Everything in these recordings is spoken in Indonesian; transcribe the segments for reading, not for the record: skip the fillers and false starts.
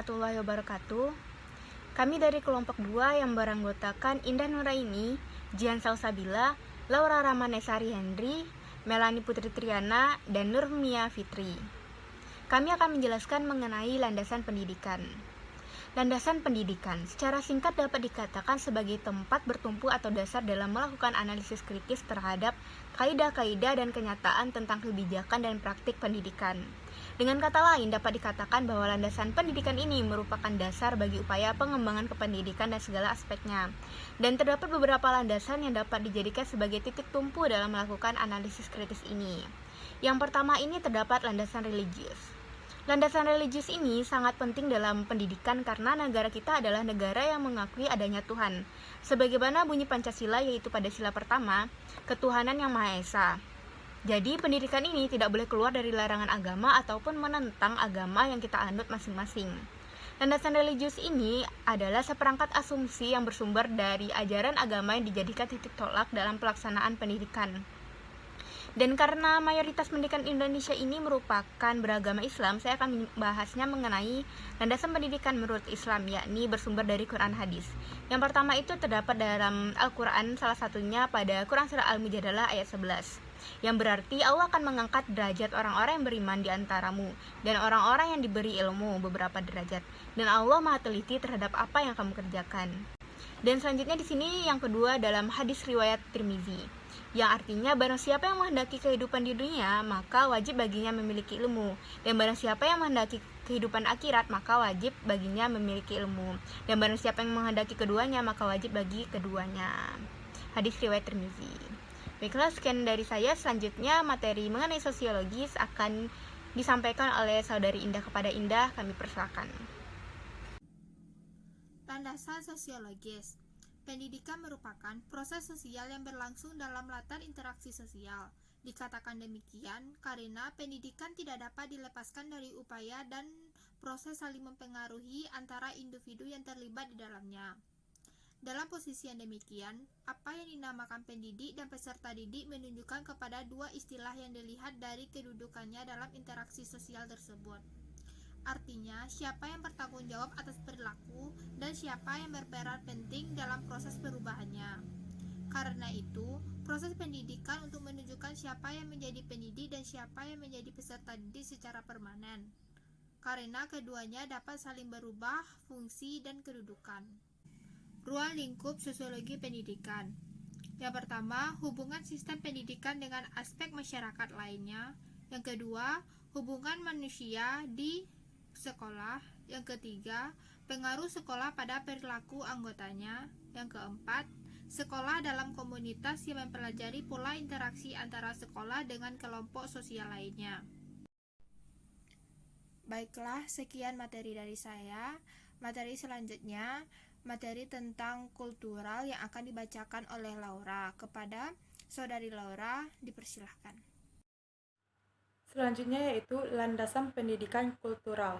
warahmatullahi wabarakatuh. Kami dari kelompok 2 yang beranggotakan Indah Nuraini, Jian Salsabila, Laura Ramanesari Henry, Melani Putri Triana, dan Nurmia Fitri. Kami akan menjelaskan mengenai landasan pendidikan. Landasan pendidikan secara singkat dapat dikatakan sebagai tempat bertumpu atau dasar dalam melakukan analisis kritis terhadap kaidah-kaidah dan kenyataan tentang kebijakan dan praktik pendidikan. Dengan kata lain, dapat dikatakan bahwa landasan pendidikan ini merupakan dasar bagi upaya pengembangan kependidikan dan segala aspeknya. Dan terdapat beberapa landasan yang dapat dijadikan sebagai titik tumpu dalam melakukan analisis kritis ini. Yang pertama ini terdapat landasan religius. Landasan religius ini sangat penting dalam pendidikan karena negara kita adalah negara yang mengakui adanya Tuhan. Sebagaimana bunyi Pancasila yaitu pada sila pertama, ketuhanan yang Maha Esa. Jadi pendidikan ini tidak boleh keluar dari larangan agama ataupun menentang agama yang kita anut masing-masing. Landasan religius ini adalah seperangkat asumsi yang bersumber dari ajaran agama yang dijadikan titik tolak dalam pelaksanaan pendidikan. Dan karena mayoritas pendidikan Indonesia ini merupakan beragama Islam, saya akan membahasnya mengenai landasan pendidikan menurut Islam, yakni bersumber dari Quran hadis. Yang pertama itu terdapat dalam Al-Quran, salah satunya pada Quran Surah Al-Mujadalah ayat 11. Yang berarti Allah akan mengangkat derajat orang-orang yang beriman di antaramu dan orang-orang yang diberi ilmu beberapa derajat. Dan Allah Maha teliti terhadap apa yang kamu kerjakan. Dan selanjutnya di sini yang kedua dalam hadis riwayat Tirmizi, yang artinya barang siapa yang menghendaki kehidupan di dunia, maka wajib baginya memiliki ilmu. Dan barang siapa yang menghendaki kehidupan akhirat, maka wajib baginya memiliki ilmu. Dan barang siapa yang menghendaki keduanya, maka wajib bagi keduanya. Hadis riwayat Tirmizi. Baiklah, sekian dari saya. Selanjutnya materi mengenai sosiologis akan disampaikan oleh saudari Indah kepada Indah. Kami persilakan. Landasan sosiologis. Pendidikan merupakan proses sosial yang berlangsung dalam latar interaksi sosial. Dikatakan demikian karena pendidikan tidak dapat dilepaskan dari upaya dan proses saling mempengaruhi antara individu yang terlibat di dalamnya. Dalam posisi yang demikian, apa yang dinamakan pendidik dan peserta didik menunjukkan kepada dua istilah yang dilihat dari kedudukannya dalam interaksi sosial tersebut. Artinya, siapa yang bertanggung jawab atas perilaku dan siapa yang berperan penting dalam proses perubahannya. Karena itu, proses pendidikan untuk menunjukkan siapa yang menjadi pendidik dan siapa yang menjadi peserta didik secara permanen. Karena keduanya dapat saling berubah fungsi dan kedudukan. Ruang lingkup sosiologi pendidikan. Yang pertama, hubungan sistem pendidikan dengan aspek masyarakat lainnya. Yang kedua, hubungan manusia di sekolah. Yang ketiga, pengaruh sekolah pada perilaku anggotanya. Yang keempat, sekolah dalam komunitas yang mempelajari pola interaksi antara sekolah dengan kelompok sosial lainnya. Baiklah, sekian materi dari saya. Materi selanjutnya, materi tentang kultural yang akan dibacakan oleh Laura. Kepada saudari Laura, dipersilahkan. Selanjutnya yaitu landasan pendidikan kultural.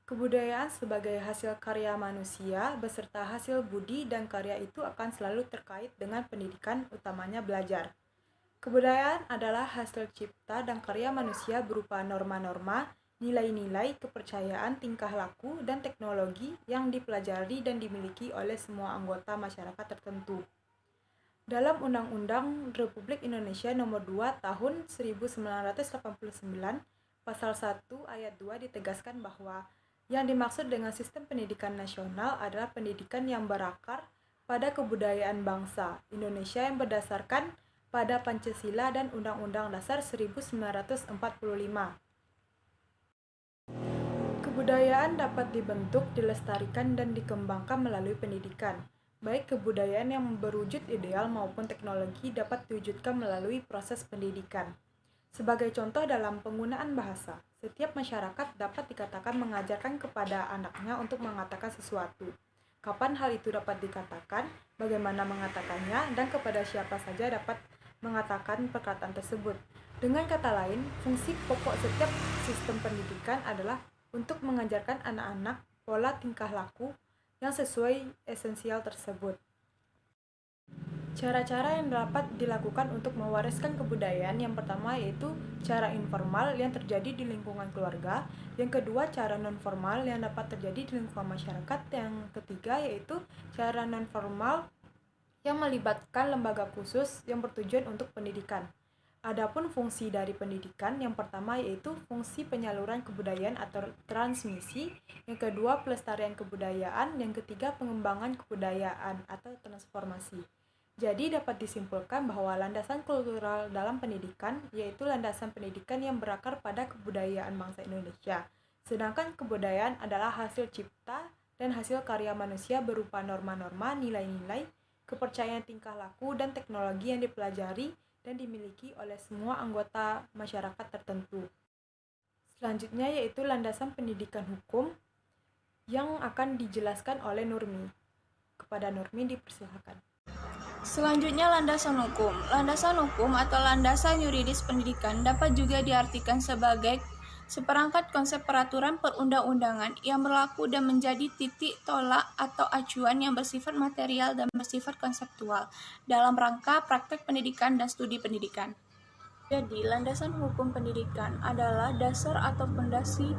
Kebudayaan sebagai hasil karya manusia beserta hasil budi dan karya itu akan selalu terkait dengan pendidikan, utamanya belajar. Kebudayaan adalah hasil cipta dan karya manusia berupa norma-norma, nilai-nilai, kepercayaan, tingkah laku, dan teknologi yang dipelajari dan dimiliki oleh semua anggota masyarakat tertentu. Dalam Undang-Undang Republik Indonesia Nomor 2 Tahun 1989, Pasal 1 Ayat 2 ditegaskan bahwa yang dimaksud dengan sistem pendidikan nasional adalah pendidikan yang berakar pada kebudayaan bangsa Indonesia yang berdasarkan pada Pancasila dan Undang-Undang Dasar 1945. Kebudayaan dapat dibentuk, dilestarikan, dan dikembangkan melalui pendidikan. Baik kebudayaan yang berwujud ideal maupun teknologi dapat diwujudkan melalui proses pendidikan. Sebagai contoh dalam penggunaan bahasa, setiap masyarakat dapat dikatakan mengajarkan kepada anaknya untuk mengatakan sesuatu. Kapan hal itu dapat dikatakan, bagaimana mengatakannya, dan kepada siapa saja dapat mengatakan perkataan tersebut. Dengan kata lain, fungsi pokok setiap sistem pendidikan adalah untuk mengajarkan anak-anak pola tingkah laku yang sesuai esensial tersebut. Cara-cara yang dapat dilakukan untuk mewariskan kebudayaan yang pertama yaitu cara informal yang terjadi di lingkungan keluarga, yang kedua cara non-formal yang dapat terjadi di lingkungan masyarakat, yang ketiga yaitu cara non-formal yang melibatkan lembaga khusus yang bertujuan untuk pendidikan. Adapun fungsi dari pendidikan, yang pertama yaitu fungsi penyaluran kebudayaan atau transmisi, yang kedua pelestarian kebudayaan, yang ketiga pengembangan kebudayaan atau transformasi. Jadi dapat disimpulkan bahwa landasan kultural dalam pendidikan yaitu landasan pendidikan yang berakar pada kebudayaan bangsa Indonesia. Sedangkan kebudayaan adalah hasil cipta dan hasil karya manusia berupa norma-norma, nilai-nilai, kepercayaan tingkah laku, dan teknologi yang dipelajari dan dimiliki oleh semua anggota masyarakat tertentu. Selanjutnya yaitu landasan pendidikan hukum yang akan dijelaskan oleh Nurmi. Kepada Nurmi dipersilakan. Selanjutnya landasan hukum. Landasan hukum atau landasan yuridis pendidikan dapat juga diartikan sebagai seperangkat konsep peraturan perundang-undangan yang berlaku dan menjadi titik tolak atau acuan yang bersifat material dan bersifat konseptual dalam rangka praktek pendidikan dan studi pendidikan. Jadi, landasan hukum pendidikan adalah dasar atau fondasi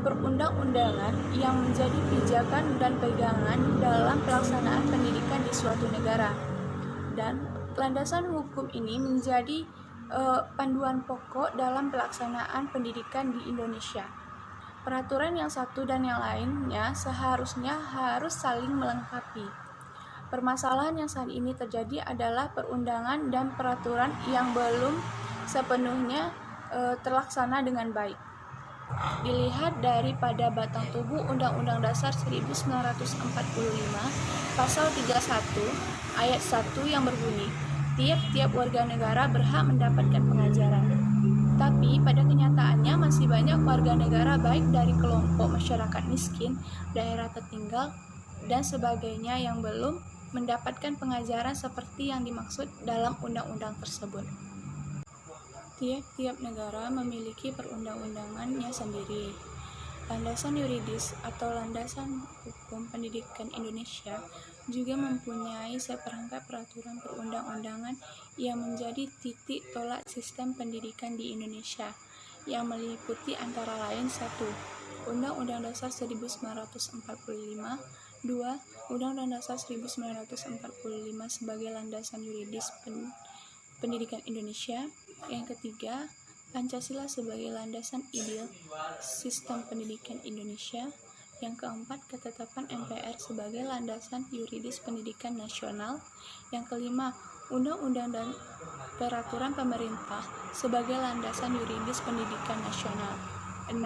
perundang-undangan yang menjadi pijakan dan pegangan dalam pelaksanaan pendidikan di suatu negara. Dan landasan hukum ini menjadi panduan pokok dalam pelaksanaan pendidikan di Indonesia. Peraturan yang satu dan yang lainnya seharusnya harus saling melengkapi. Permasalahan yang saat ini terjadi adalah perundangan dan peraturan yang belum sepenuhnya terlaksana dengan baik. Dilihat daripada batang tubuh Undang-Undang Dasar 1945 Pasal 31 Ayat 1 yang berbunyi, tiap-tiap warga negara berhak mendapatkan pengajaran. Tapi pada kenyataannya masih banyak warga negara baik dari kelompok masyarakat miskin, daerah tertinggal, dan sebagainya yang belum mendapatkan pengajaran seperti yang dimaksud dalam undang-undang tersebut. Tiap-tiap negara memiliki perundang-undangannya sendiri. Landasan yuridis atau landasan hukum pendidikan Indonesia juga mempunyai seperangkat peraturan perundang-undangan yang menjadi titik tolak sistem pendidikan di Indonesia, yang meliputi antara lain 1. Undang-Undang Dasar 1945, 2. Undang-Undang Dasar 1945 sebagai landasan yuridis pendidikan Indonesia, yang ketiga, Pancasila sebagai landasan ideal sistem pendidikan Indonesia, yang keempat, ketetapan MPR sebagai landasan yuridis pendidikan nasional, yang kelima, undang-undang dan peraturan pemerintah sebagai landasan yuridis pendidikan nasional, 6.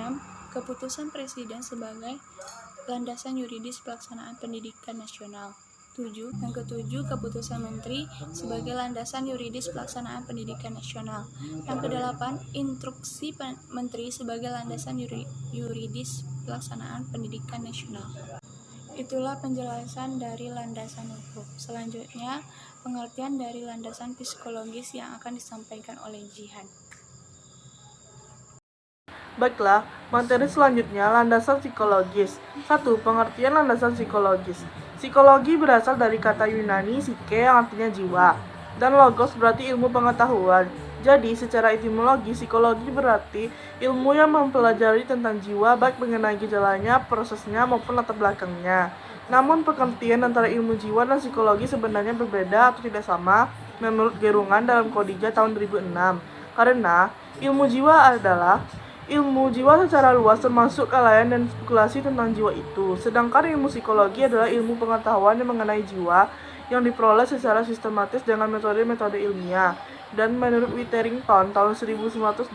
Keputusan Presiden sebagai landasan yuridis pelaksanaan pendidikan nasional, 7. Yang ketujuh, keputusan Menteri sebagai landasan yuridis pelaksanaan pendidikan nasional. Yang kedelapan, instruksi Menteri sebagai landasan yuridis pelaksanaan pendidikan nasional. Itulah penjelasan dari landasan hukum. Selanjutnya, pengertian dari landasan psikologis yang akan disampaikan oleh Jihan. Baiklah, materi selanjutnya landasan psikologis. 1. Pengertian landasan psikologis. Psikologi berasal dari kata Yunani psyche yang artinya jiwa, dan logos berarti ilmu pengetahuan. Jadi, secara etimologi, psikologi berarti ilmu yang mempelajari tentang jiwa baik mengenai gejalanya, prosesnya, maupun latar belakangnya. Namun, pengertian antara ilmu jiwa dan psikologi sebenarnya berbeda atau tidak sama menurut Gerungan dalam Kodija tahun 2006. Karena ilmu jiwa adalah ilmu jiwa secara luas termasuk kelalaian dan spekulasi tentang jiwa itu. Sedangkan ilmu psikologi adalah ilmu pengetahuan yang mengenai jiwa yang diperoleh secara sistematis dengan metode-metode ilmiah. Dan menurut Witherington tahun 1982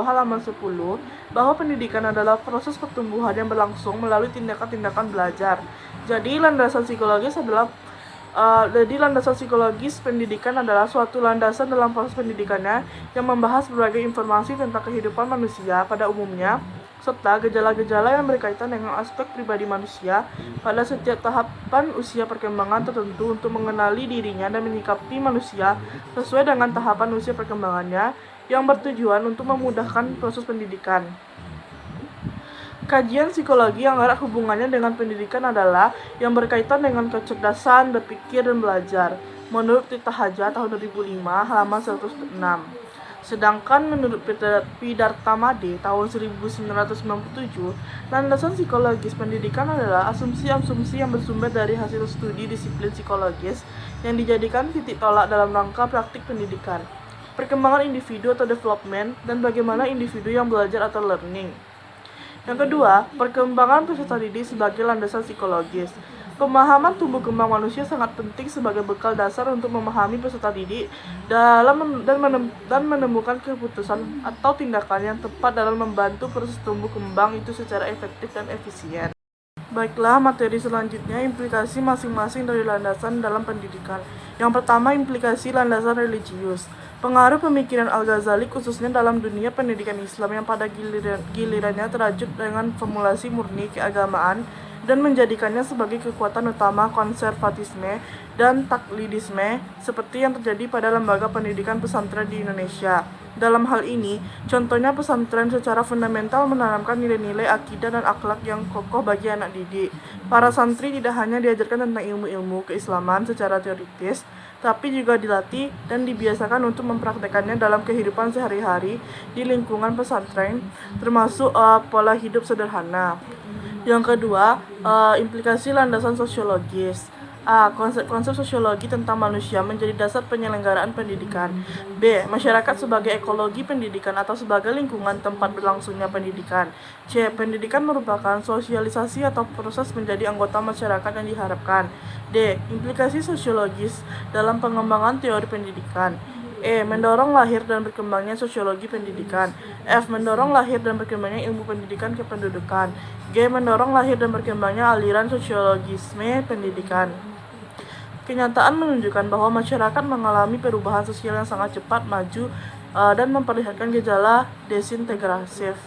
halaman 10, bahwa pendidikan adalah proses pertumbuhan yang berlangsung melalui tindakan-tindakan belajar. Jadi landasan psikologis pendidikan adalah suatu landasan dalam proses pendidikannya yang membahas berbagai informasi tentang kehidupan manusia pada umumnya, serta gejala-gejala yang berkaitan dengan aspek pribadi manusia pada setiap tahapan usia perkembangan tertentu untuk mengenali dirinya dan menyikapi manusia sesuai dengan tahapan usia perkembangannya yang bertujuan untuk memudahkan proses pendidikan. Kajian psikologi yang erat hubungannya dengan pendidikan adalah yang berkaitan dengan kecerdasan, berpikir, dan belajar. menurut Tita Haja tahun 2005 halaman 106. Sedangkan menurut Pidarta Made tahun 1997, landasan psikologis pendidikan adalah asumsi-asumsi yang bersumber dari hasil studi disiplin psikologis yang dijadikan titik tolak dalam rangka praktik pendidikan, perkembangan individu atau development, dan bagaimana individu yang belajar atau learning. Yang kedua, perkembangan peserta didik sebagai landasan psikologis. Pemahaman tumbuh kembang manusia sangat penting sebagai bekal dasar untuk memahami peserta didik dan menemukan keputusan atau tindakan yang tepat dalam membantu proses tumbuh kembang itu secara efektif dan efisien. Baiklah, materi selanjutnya implikasi masing-masing dari landasan dalam pendidikan. Yang pertama, implikasi landasan religius. Pengaruh pemikiran Al-Ghazali khususnya dalam dunia pendidikan Islam yang pada gilirannya terajut dengan formulasi murni keagamaan dan menjadikannya sebagai kekuatan utama konservatisme dan taklidisme seperti yang terjadi pada lembaga pendidikan pesantren di Indonesia. Dalam hal ini, contohnya pesantren secara fundamental menanamkan nilai-nilai akidah dan akhlak yang kokoh bagi anak didik. Para santri tidak hanya diajarkan tentang ilmu-ilmu keislaman secara teoritis, tapi juga dilatih dan dibiasakan untuk mempraktekannya dalam kehidupan sehari-hari di lingkungan pesantren, termasuk pola hidup sederhana. Yang kedua, implikasi landasan sosiologis. A. Konsep-konsep sosiologi tentang manusia menjadi dasar penyelenggaraan pendidikan. B. Masyarakat sebagai ekologi pendidikan atau sebagai lingkungan tempat berlangsungnya pendidikan. C. Pendidikan merupakan sosialisasi atau proses menjadi anggota masyarakat yang diharapkan. D. Implikasi sosiologis dalam pengembangan teori pendidikan. E. Mendorong lahir dan berkembangnya sosiologi pendidikan. F. Mendorong lahir dan berkembangnya ilmu pendidikan kependudukan. G. Mendorong lahir dan berkembangnya aliran sosiologisme pendidikan. Kenyataan menunjukkan bahwa masyarakat mengalami perubahan sosial yang sangat cepat, maju, dan memperlihatkan gejala desintegrasif.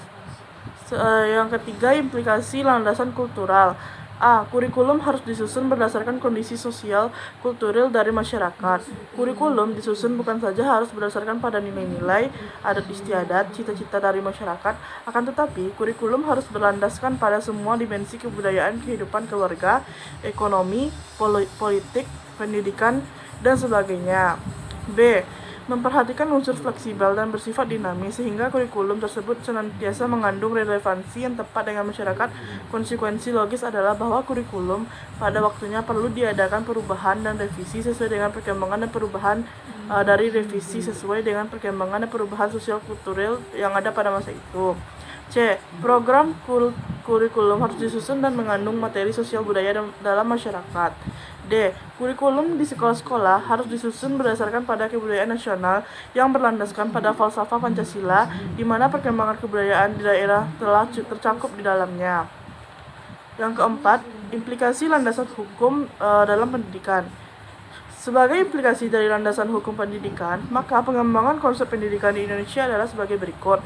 Yang ketiga, implikasi landasan kultural. A. Kurikulum harus disusun berdasarkan kondisi sosial kultural dari masyarakat. Kurikulum disusun bukan saja harus berdasarkan pada nilai-nilai, adat istiadat, cita-cita dari masyarakat, akan tetapi kurikulum harus berlandaskan pada semua dimensi kebudayaan kehidupan keluarga, ekonomi, politik, pendidikan, dan sebagainya. B. Memperhatikan unsur fleksibel dan bersifat dinamis sehingga kurikulum tersebut senantiasa mengandung relevansi yang tepat dengan masyarakat. Konsekuensi logis adalah bahwa kurikulum pada waktunya perlu diadakan perubahan dan revisi sesuai dengan perkembangan dan perubahan dari revisi sesuai dengan perkembangan dan perubahan sosial kultural yang ada pada masa itu. C. Program kurikulum harus disusun dan mengandung materi sosial budaya dalam masyarakat. D. Kurikulum di sekolah-sekolah harus disusun berdasarkan pada kebudayaan nasional yang berlandaskan pada falsafah Pancasila, di mana perkembangan kebudayaan di daerah telah tercakup di dalamnya. Yang keempat, implikasi landasan hukum dalam pendidikan. Sebagai implikasi dari landasan hukum pendidikan, maka pengembangan konsep pendidikan di Indonesia adalah sebagai berikut.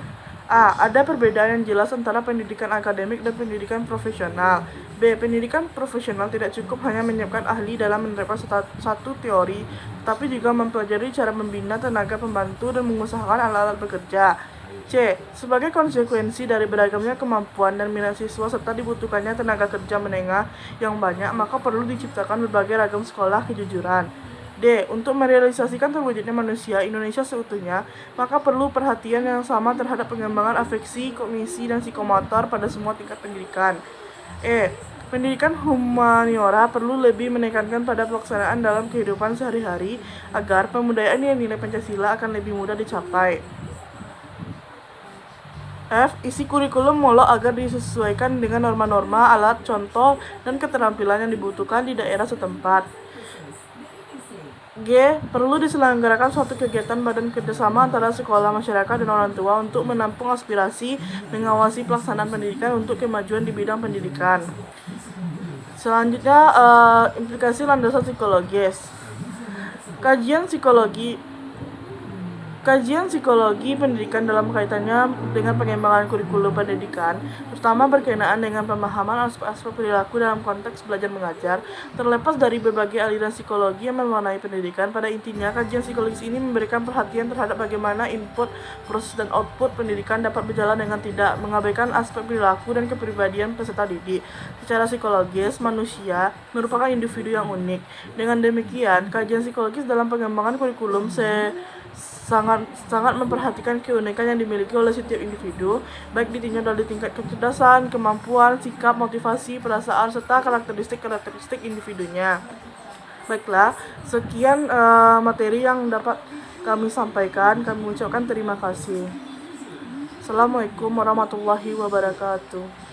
A. Ada perbedaan yang jelas antara pendidikan akademik dan pendidikan profesional. B. Pendidikan profesional tidak cukup hanya menyiapkan ahli dalam menerapkan satu teori, tapi juga mempelajari cara membina tenaga pembantu dan mengusahakan alat-alat bekerja. C. Sebagai konsekuensi dari beragamnya kemampuan dan minat siswa serta dibutuhkannya tenaga kerja menengah yang banyak, maka perlu diciptakan berbagai ragam sekolah kejujuran. D. Untuk merealisasikan terwujudnya manusia Indonesia seutuhnya, maka perlu perhatian yang sama terhadap pengembangan afeksi, kognisi, dan psikomotor pada semua tingkat pendidikan. E. Pendidikan humaniora perlu lebih menekankan pada pelaksanaan dalam kehidupan sehari-hari agar pembudayaan nilai Pancasila akan lebih mudah dicapai. F. Isi kurikulum molok agar disesuaikan dengan norma-norma, alat, contoh, dan keterampilan yang dibutuhkan di daerah setempat. G. Perlu diselenggarakan suatu kegiatan badan kerjasama antara sekolah, masyarakat, dan orang tua untuk menampung aspirasi, mengawasi pelaksanaan pendidikan untuk kemajuan di bidang pendidikan. Selanjutnya, implikasi landasan psikologis. Kajian psikologi Kajian psikologi pendidikan dalam kaitannya dengan pengembangan kurikulum pendidikan, terutama berkenaan dengan pemahaman aspek-aspek perilaku dalam konteks belajar mengajar, terlepas dari berbagai aliran psikologi yang mewarnai pendidikan. Pada intinya, kajian psikologis ini memberikan perhatian terhadap bagaimana input, proses, dan output pendidikan dapat berjalan dengan tidak mengabaikan aspek perilaku dan kepribadian peserta didik. Secara psikologis, manusia merupakan individu yang unik. Dengan demikian, kajian psikologis dalam pengembangan kurikulum sangat memperhatikan keunikan yang dimiliki oleh setiap individu, baik ditinjau dari tingkat kecerdasan, kemampuan, sikap, motivasi, perasaan, serta karakteristik individunya. Baiklah, sekian materi yang dapat kami sampaikan. Kami ucapkan terima kasih. Assalamualaikum warahmatullahi wabarakatuh.